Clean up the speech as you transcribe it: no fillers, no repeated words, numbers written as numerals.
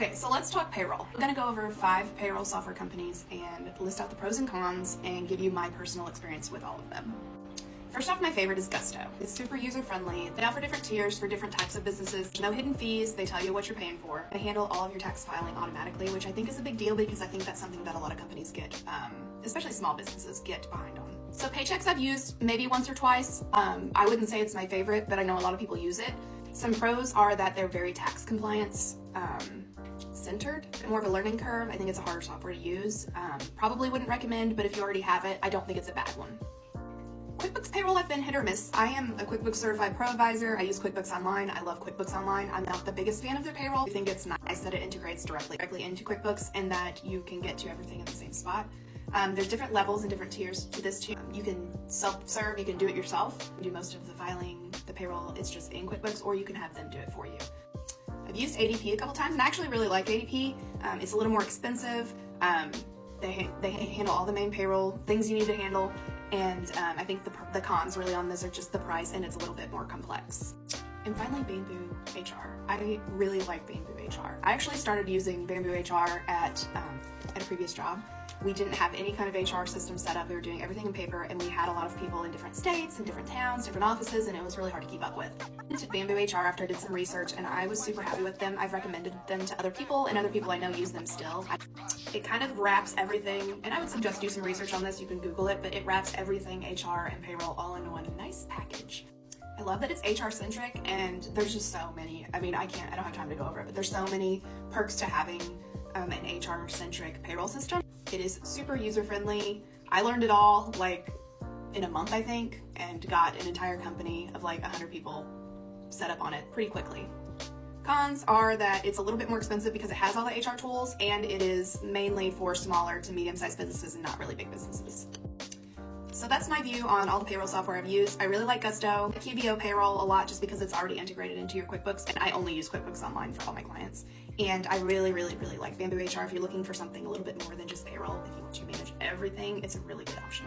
Okay, so let's talk payroll. I'm gonna go over 5 payroll software companies and list out the pros and cons and give you my personal experience with all of them. First off, my favorite is Gusto. It's super user-friendly. They offer different tiers for different types of businesses. No hidden fees. They tell you what you're paying for. They handle all of your tax filing automatically, which I think is a big deal because I think that's something that a lot of companies get, especially small businesses, get behind on. So Paychex I've used maybe once or twice. I wouldn't say it's my favorite, but I know a lot of people use it. Some pros are that they're very tax compliance centered, more of a learning curve. I think it's a harder software to use. Probably wouldn't recommend, but if you already have it, I don't think it's a bad one. QuickBooks Payroll, I've been hit or miss. I am a QuickBooks Certified Pro Advisor. I use QuickBooks Online. I love QuickBooks Online. I'm not the biggest fan of their payroll. I think it's nice that it integrates directly into QuickBooks and that you can get to everything in the same spot. There's different levels and different tiers to this too. You can self-serve, you can do it yourself. You do most of the filing, the payroll, it's just in QuickBooks, or you can have them do it for you. I've used ADP a couple times and I actually really like ADP. It's a little more expensive. They handle all the main payroll things you need to handle, and I think the cons really on this are just the price, and it's a little bit more complex. And finally, Bamboo HR. I really like Bamboo HR. I actually started using Bamboo HR at a previous job. We didn't have any kind of HR system set up. We were doing everything in paper, and we had a lot of people in different states and different towns, different offices, and it was really hard to keep up with. I took Bamboo HR after I did some research, and I was super happy with them. I've recommended them to other people, and other people I know use them still. It kind of wraps everything, and I would suggest do some research on this. You can Google it, but it wraps everything HR and payroll all into one nice package. I love that it's HR centric, and there's just so many. I mean, I don't have time to go over it, but there's so many perks to having an HR centric payroll system. It is super user friendly. I learned it all like in a month, I think, and got an entire company of like 100 people set up on it pretty quickly. Cons are that it's a little bit more expensive because it has all the HR tools, and it is mainly for smaller to medium-sized businesses and not really big businesses. So that's my view on all the payroll software I've used. I really like Gusto, QBO Payroll a lot just because it's already integrated into your QuickBooks, and I only use QuickBooks Online for all my clients. And I really like Bamboo HR if you're looking for something a little bit more than just payroll. If you want to manage everything, it's a really good option.